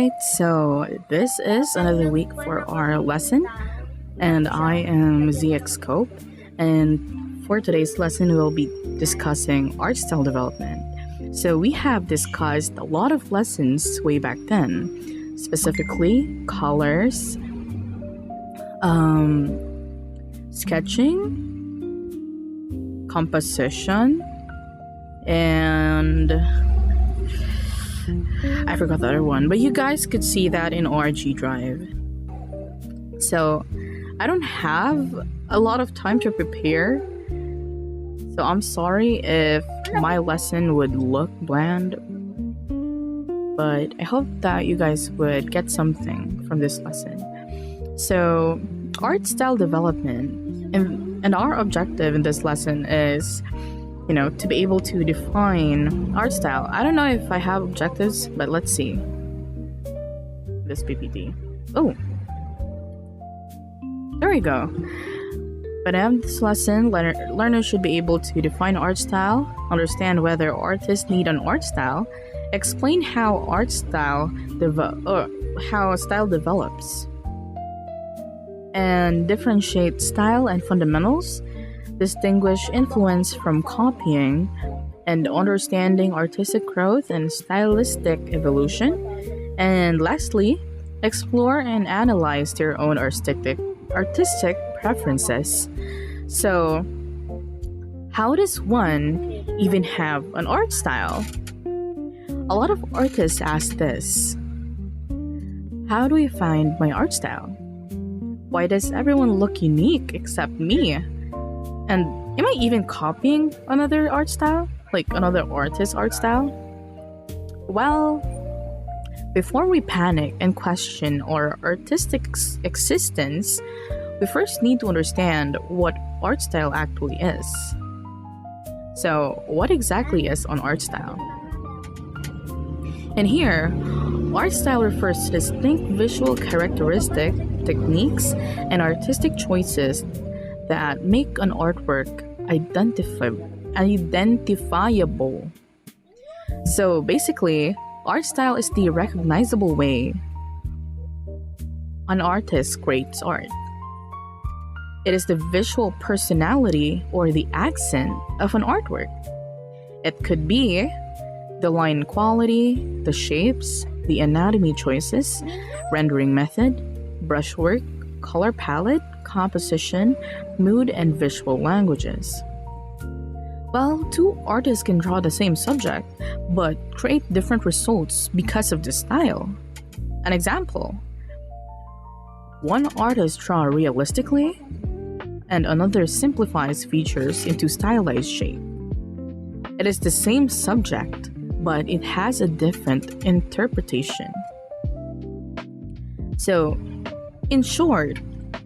Alright, so this is another week for our lesson, and I am Xcope. And for today's lesson, we'll be discussing art style development. So, we have discussed a lot of lessons way back then, specifically colors, sketching, composition, and I forgot the other one, but you guys could see that in our Gdrive. So I don't have a lot of time to prepare, so I'm sorry if my lesson would look bland, but I hope that you guys would get something from this lesson. So art style development, and our objective in this lesson is to be able to define art style. I don't know if I have objectives, but let's see. This PPT. Oh, there we go. But in this lesson, learners should be able to define art style, understand whether artists need an art style, explain how style develops, and differentiate style and fundamentals, distinguish influence from copying, and understanding artistic growth and stylistic evolution, and lastly, explore and analyze their own artistic preferences. So, how does one even have an art style? A lot of artists ask this. How do I find my art style? Why does everyone look unique except me? And am I even copying another art style? Like another artist's art style? Well, before we panic and question our artistic existence, we first need to understand what art style actually is. So, what exactly is an art style? And here, art style refers to distinct visual characteristic, techniques, and artistic choices that make an artwork identifiable. So basically, art style is the recognizable way an artist creates art. It is the visual personality or the accent of an artwork. It could be the line quality, the shapes, the anatomy choices, rendering method, brushwork, color palette, composition, mood, and visual languages. Well, two artists can draw the same subject, but create different results because of the style. An example: one artist draws realistically, and another simplifies features into stylized shape. It is the same subject, but it has a different interpretation. So, in short,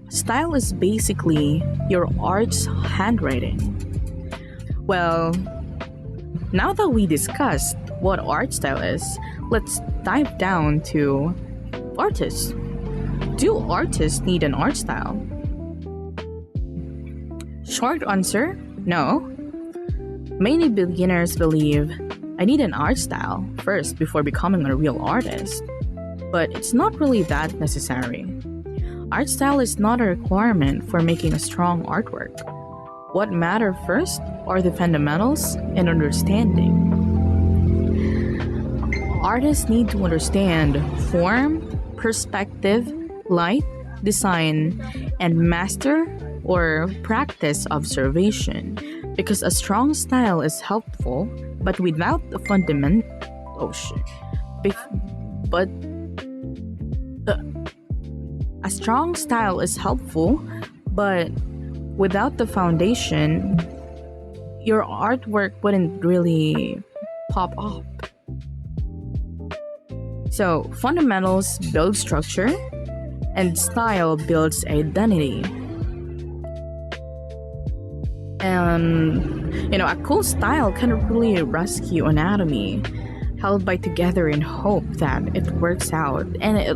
style is basically your art's handwriting. Well, now that we discussed what art style is, let's dive down to artists. Do artists need an art style? Short answer, no. Many beginners believe I need an art style first before becoming a real artist. But it's not really that necessary. Art style is not a requirement for making a strong artwork. What matters first are the fundamentals and understanding. Artists need to understand form, perspective, light, design, and master or practice observation, because a strong style is helpful, but without the a strong style is helpful, but without the foundation, your artwork wouldn't really pop up. So, fundamentals build structure, and style builds identity. And, a cool style can really rescue anatomy, held by together in hope that it works out. And it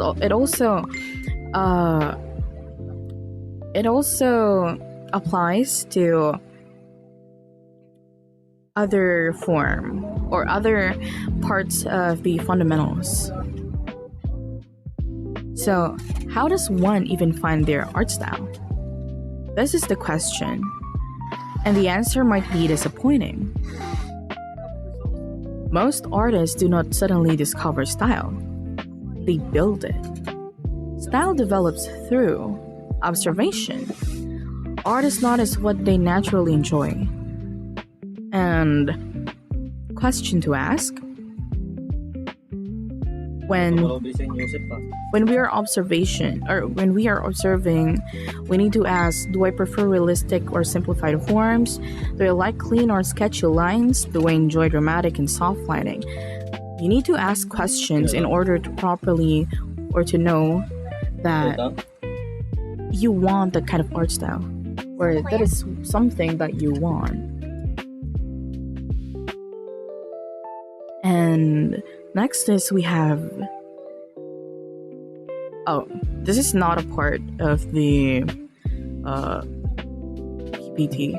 also applies to other form or other parts of the fundamentals. So, how does one even find their art style? This is the question, and the answer might be disappointing. Most artists do not suddenly discover style, they build it. Style develops through observation. Artists notice what they naturally enjoy. And question to ask, when we are observing, we need to ask, do I prefer realistic or simplified forms? Do I like clean or sketchy lines? Do I enjoy dramatic and soft lighting? You need to ask questions in order to properly or to know that you want that kind of art style, or that is something that you want. And next is we have, this is not a part of the PPT.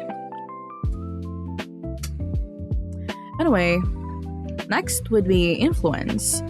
Anyway, next would be influence.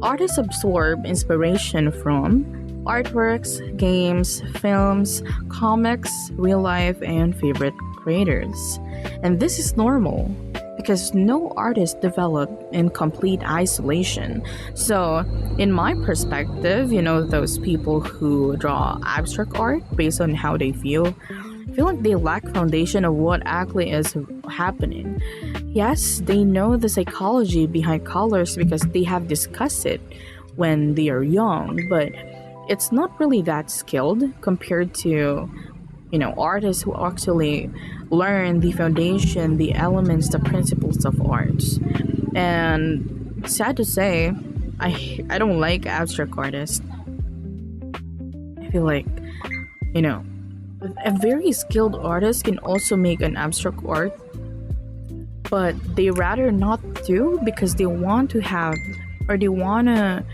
Artists absorb inspiration from artworks, games, films, comics, real life, and favorite creators. And this is normal because no artist developed in complete isolation. So, in my perspective, those people who draw abstract art based on how they feel, I feel like they lack foundation of what actually is happening. Yes, they know the psychology behind colors because they have discussed it when they are young, but it's not really that skilled compared to, artists who actually learn the foundation, the elements, the principles of art. And sad to say, I don't like abstract artists. I feel like, a very skilled artist can also make an abstract art, but they rather not do because they want to have, or they want to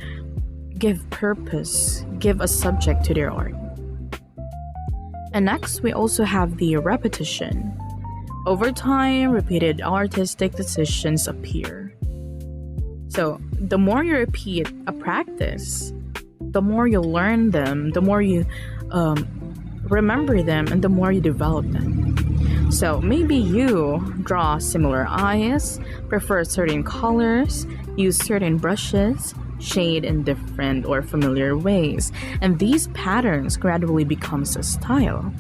give purpose, give a subject to their art. And next, we also have the repetition. Over time, repeated artistic decisions appear. So, the more you repeat a practice, the more you learn them, the more you remember them, and the more you develop them. So, maybe you draw similar eyes, prefer certain colors, use certain brushes, shade in different or familiar ways, and these patterns gradually becomes a style.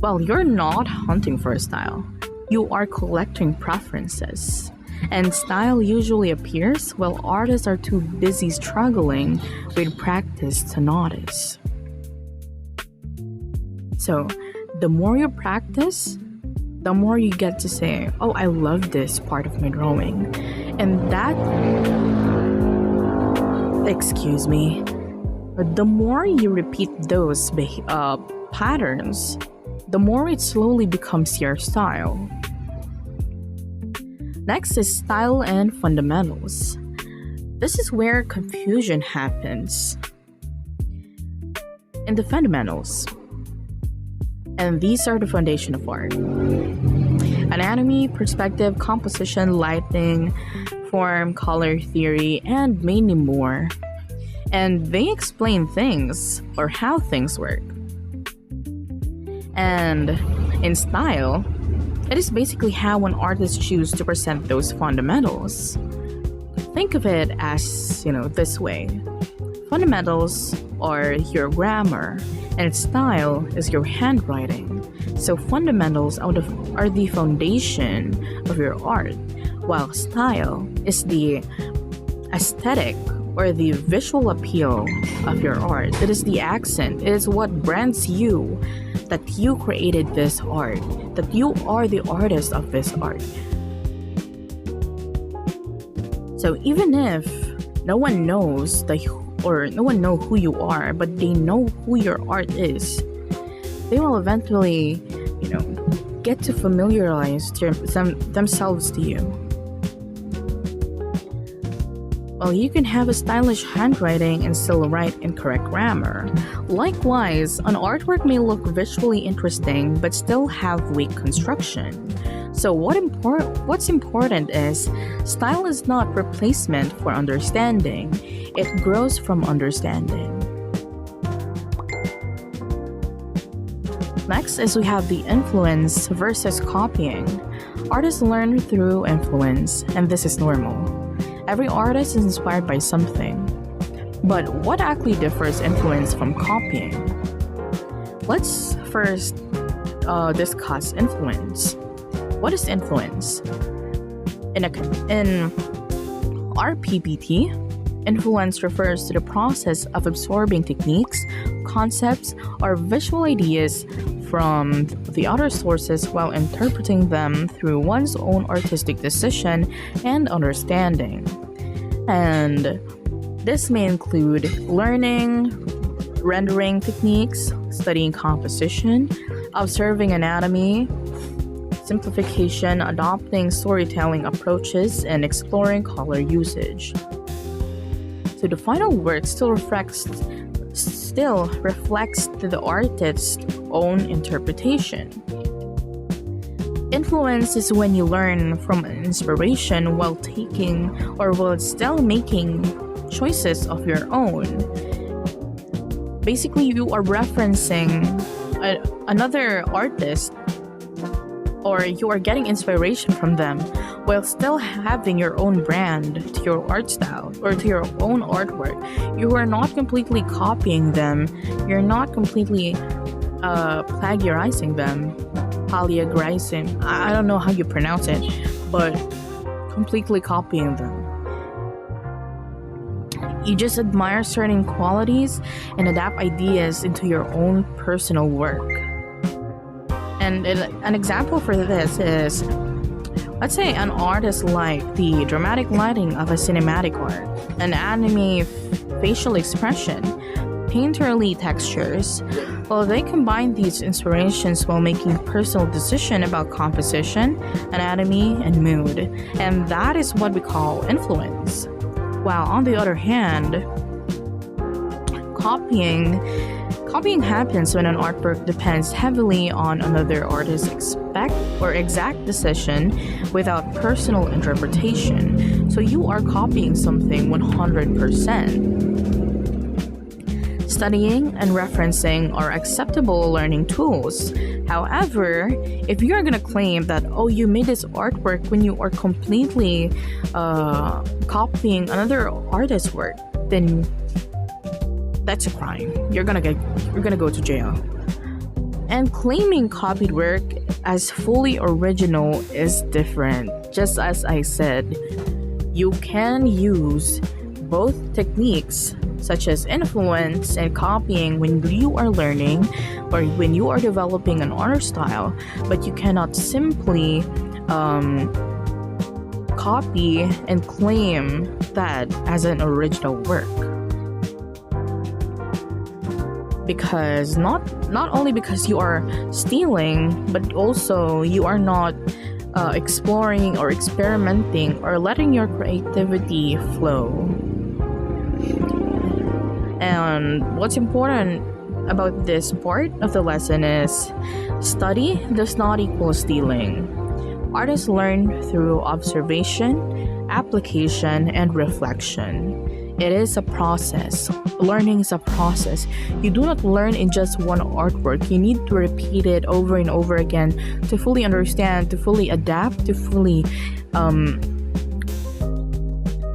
Well, you're not hunting for a style, you are collecting preferences, and style usually appears while artists are too busy struggling with practice to notice. So, the more you practice, the more you get to say, oh, I love this part of my drawing, and that the more you repeat those patterns, the more it slowly becomes your style. Next is style and fundamentals. This is where confusion happens. In the fundamentals, and these are the foundation of art: anatomy, perspective, composition, lighting, form, color theory, and many more. And they explain things, or how things work. And in style, it is basically how an artist chooses to present those fundamentals. Think of it as, this way. Fundamentals are your grammar, and style is your handwriting. So fundamentals are the foundation of your art, while style is the aesthetic or the visual appeal of your art. It is the accent. It is what brands you that you created this art, that you are the artist of this art. So even if no one knows no one know who you are, but they know who your art is, they will eventually, get to familiarize themselves to you. Well, you can have a stylish handwriting and still write incorrect grammar. Likewise, an artwork may look visually interesting but still have weak construction. So what's important is style is not replacement for understanding. It grows from understanding. Next is we have the influence versus copying. Artists learn through influence, and this is normal. Every artist is inspired by something. But what actually differs influence from copying? Let's first discuss influence. What is influence? In our PPT, influence refers to the process of absorbing techniques, concepts, or visual ideas from the other sources while interpreting them through one's own artistic decision and understanding. And this may include learning, rendering techniques, studying composition, observing anatomy, simplification, adopting storytelling approaches, and exploring color usage. So the final work still reflects the artist's own interpretation. Influence is when you learn from an inspiration while still making choices of your own. Basically, you are referencing another artist, or you are getting inspiration from them while still having your own brand to your art style or to your own artwork. You are not completely copying them. You're not completely plagiarizing them. Plagiarizing. I don't know how you pronounce it, but completely copying them. You just admire certain qualities and adapt ideas into your own personal work. And an example for this is, let's say an artist like the dramatic lighting of a cinematic art, an anime facial expression, painterly textures. Well, they combine these inspirations while making personal decision about composition, anatomy, and mood. And that is what we call influence. While on the other hand, copying happens when an artwork depends heavily on another artist's exact decision without personal interpretation. So you are copying something 100%. Studying and referencing are acceptable learning tools. However, if you are going to claim that, oh, you made this artwork when you are completely copying another artist's work, then that's a crime. You're gonna go to jail. And claiming copied work as fully original is different. Just as I said, you can use both techniques such as influence and copying when you are learning or when you are developing an art style, but you cannot simply copy and claim that as an original work. Because not only because you are stealing, but also you are not exploring or experimenting or letting your creativity flow. And what's important about this part of the lesson is study does not equal stealing. Artists learn through observation, application, and reflection. It is a process. Learning is a process. You do not learn in just one artwork. You need to repeat it over and over again to fully understand, to fully adapt, to fully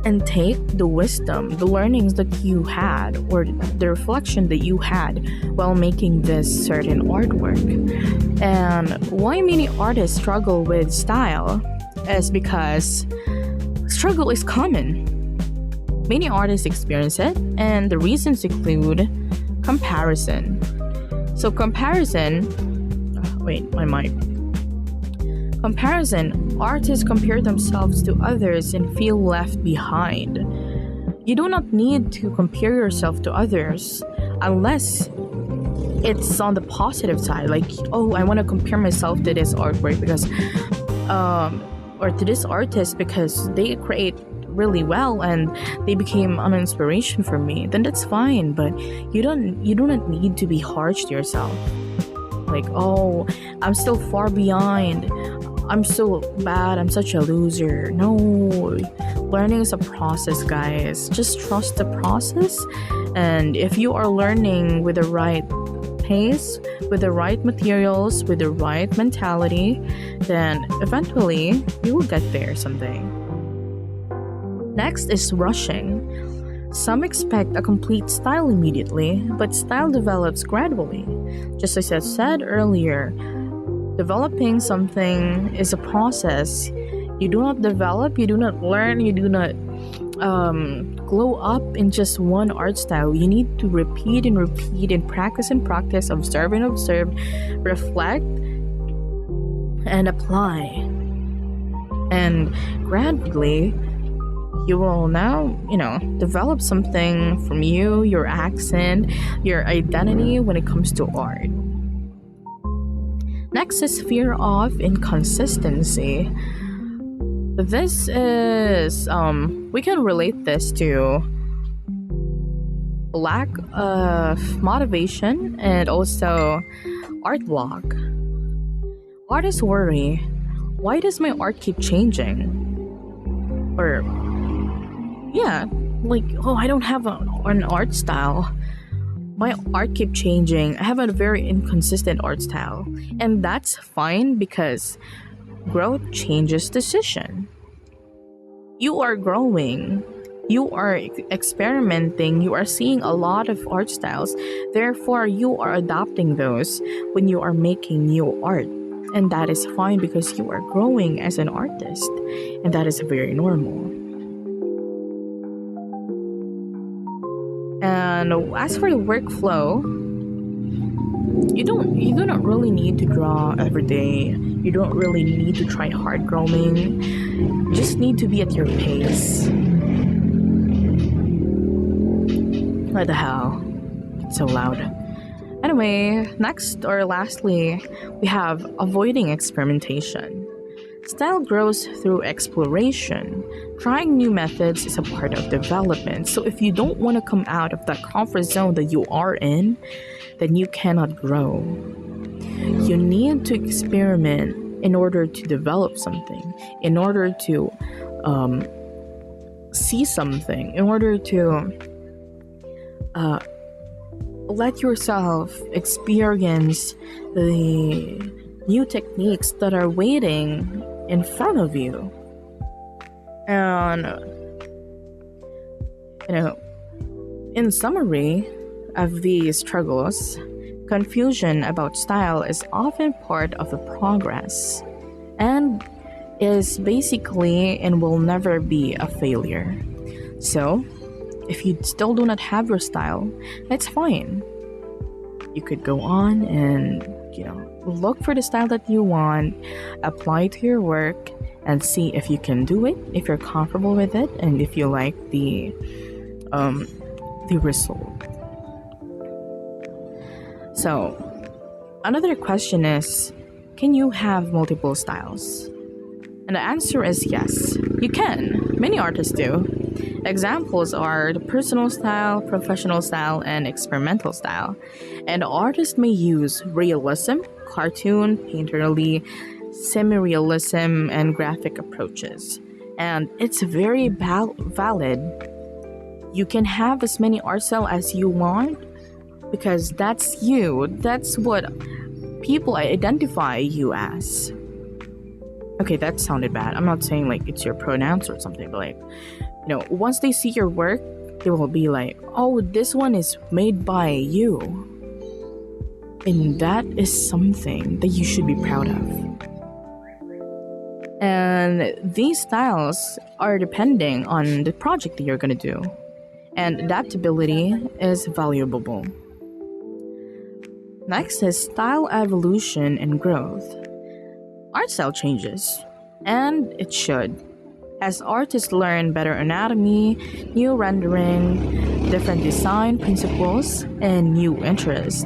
intake the wisdom, the learnings that you had, or the reflection that you had while making this certain artwork. And why many artists struggle with style is because struggle is common. Many artists experience it, and the reasons include comparison. So comparison, artists compare themselves to others and feel left behind. You do not need to compare yourself to others unless it's on the positive side. Like, oh, I want to compare myself to this artwork because, or to this artist because they create really well and they became an inspiration for me. Then that's fine, but you do not need to be harsh to yourself. Like, oh, I'm still far behind. I'm so bad. I'm such a loser. No, Learning is a process, guys. Just trust the process. And if you are learning with the right pace, with the right materials, with the right mentality, then eventually you will get there someday. Next is rushing. Some expect a complete style immediately, but style develops gradually. Just as I said earlier, developing something is a process. You do not develop, you do not learn, you do not glow up in just one art style. You need to repeat and repeat and practice, observe and observe, reflect and apply. And gradually, you will now, develop something from you, your accent, your identity when it comes to art. Next is fear of inconsistency. This is, we can relate this to lack of motivation and also art block. Artists worry, why does my art keep changing? Or, yeah, like, oh, I don't have an art style. My art keep changing. I have a very inconsistent art style. And that's fine because growth changes decision. You are growing. You are experimenting. You are seeing a lot of art styles. Therefore, you are adopting those when you are making new art. And that is fine because you are growing as an artist. And that is very normal. And as for the workflow, you do not really need to draw every day. You don't really need to try hard drawing. You just need to be at your pace. What the hell? It's so loud. Anyway, next or lastly, we have avoiding experimentation. Style grows through exploration. Trying new methods is a part of development. So if you don't want to come out of that comfort zone that you are in, then you cannot grow. You need to experiment in order to develop something, in order to see something, in order to let yourself experience the new techniques that are waiting in front of you. And, in summary of these struggles, confusion about style is often part of the progress and is basically and will never be a failure. So, if you still do not have your style, that's fine. You could go on and, look for the style that you want, apply it to your work, and see if you can do it, if you're comfortable with it, and if you like the result. So, another question is, can you have multiple styles? And the answer is yes, you can. Many artists do. Examples are the personal style, professional style, and experimental style. And artists may use realism, cartoon, painterly, semi-realism, and graphic approaches. And it's very valid. You can have as many art styles as you want because that's you. That's what people identify you as. Okay, that sounded bad. I'm not saying like it's your pronouns or something, but like, once they see your work, they will be like, oh, this one is made by you. And that is something that you should be proud of. And these styles are depending on the project that you're going to do. And adaptability is valuable. Next is style evolution and growth. Art style changes, and it should. As artists learn better anatomy, new rendering, different design principles, and new interests,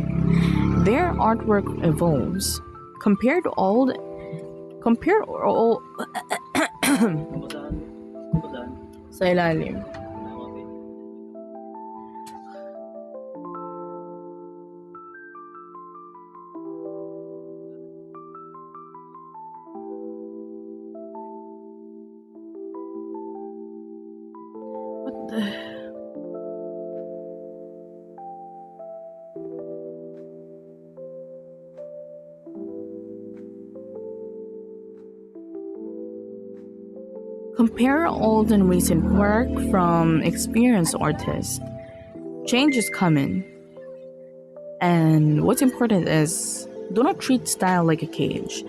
their artwork evolves. Compared to old sa ilalim. Compare old and recent work from experienced artists. Change is coming. And what's important is do not treat style like a cage.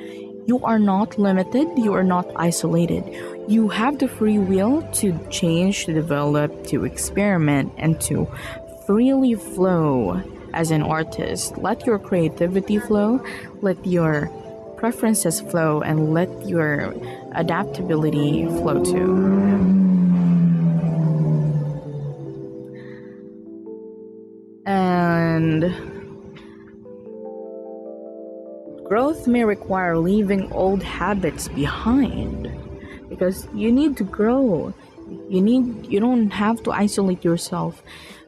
You are not limited, you are not isolated. You have the free will to change, to develop, to experiment, and to freely flow as an artist. Let your creativity flow, let your preferences flow, and let your adaptability flow too. And growth may require leaving old habits behind because you need to grow. You don't have to isolate yourself.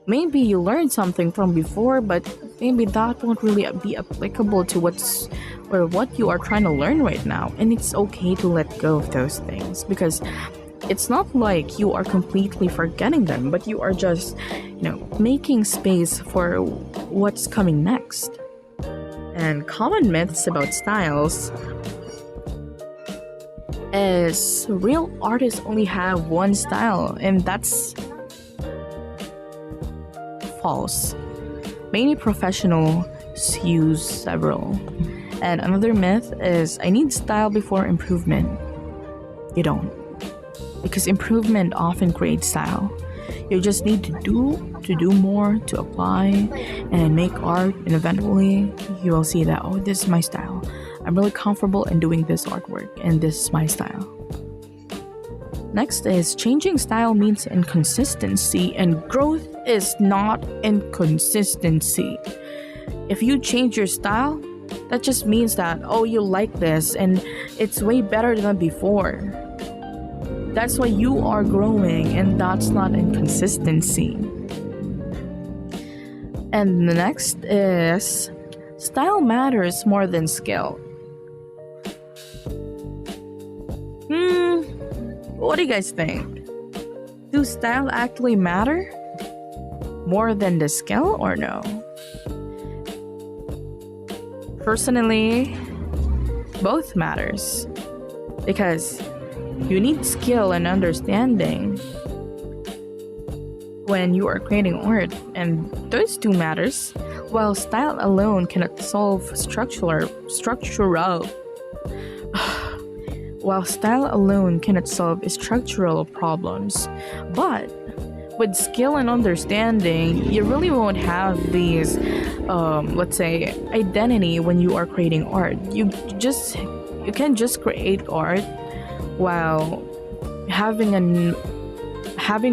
Maybe you learned something from before, but maybe that won't really be applicable to what you are trying to learn right now. And it's okay to let go of those things because it's not like you are completely forgetting them, but you are just, making space for what's coming next. And common myths about styles is real artists only have one style, and that's false. Many professionals use several. And another myth is I need style before improvement. You don't. Because improvement often creates style. You just need to do more, to apply and make art, and eventually you will see that, oh, this is my style. I'm really comfortable in doing this artwork, and this is my style. Next is changing style means inconsistency, and growth is not inconsistency. If you change your style, that just means that, oh, you like this and it's way better than before. That's why you are growing, and that's not inconsistency. And the next is style matters more than skill. What do you guys think? Do style actually matter more than the skill or no? Personally, both matters because you need skill and understanding when you are creating art, and those two matters. While style alone cannot solve structural problems, but with skill and understanding, you really won't have these, let's say, identity when you are creating art. You can just create art while having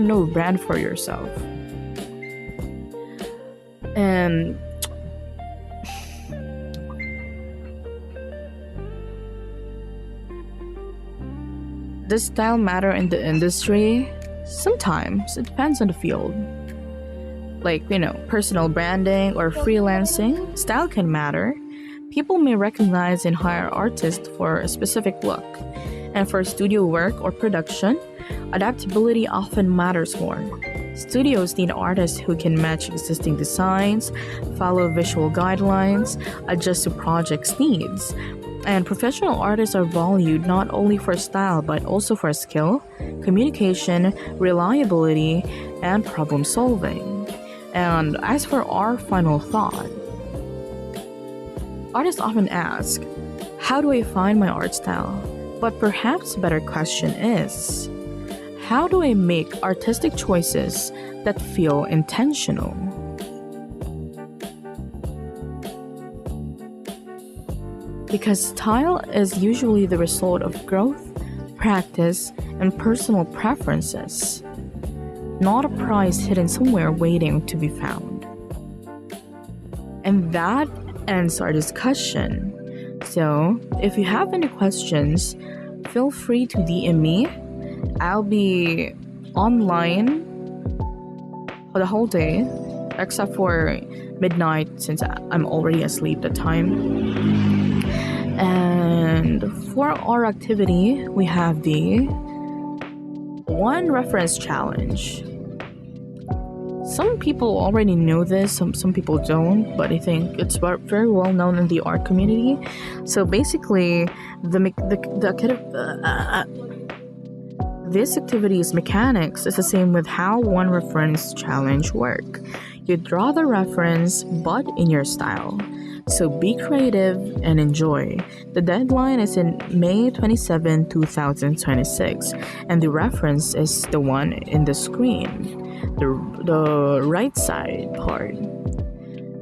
no brand for yourself. And does style matter in the industry? Sometimes. It depends on the field. Like, personal branding or freelancing, style can matter. People may recognize and hire artists for a specific look. And for studio work or production, adaptability often matters more. Studios need artists who can match existing designs, follow visual guidelines, adjust to projects' needs. And professional artists are valued not only for style but also for skill, communication, reliability, and problem solving. And as for our final thought, artists often ask, how do I find my art style? But perhaps a better question is, how do I make artistic choices that feel intentional? Because style is usually the result of growth, practice, and personal preferences, not a prize hidden somewhere waiting to be found. And that ends our discussion. So, if you have any questions, feel free to DM me. I'll be online for the whole day, except for midnight since I'm already asleep at the time. And for our activity, we have the one reference challenge. Some people already know this, some people don't, but I think it's very well known in the art community. This activity's mechanics is the same with how one reference challenge work. You draw the reference, but in your style. So be creative and enjoy. The deadline is in May 27, 2026, and the reference is the one in the screen, the right side part.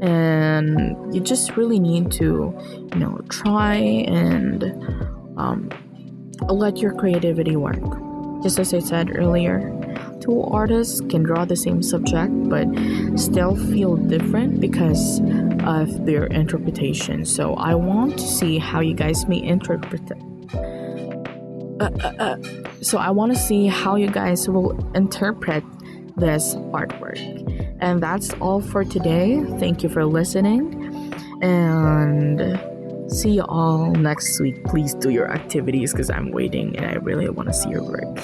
And you just really need to, try and let your creativity work. Just as I said earlier, two artists can draw the same subject but still feel different because of their interpretation. So I want to see how you guys may interpret it. So I want to see how you guys will interpret this artwork. And that's all for today. Thank you for listening, and see you all next week. Please do your activities because I'm waiting and I really want to see your work.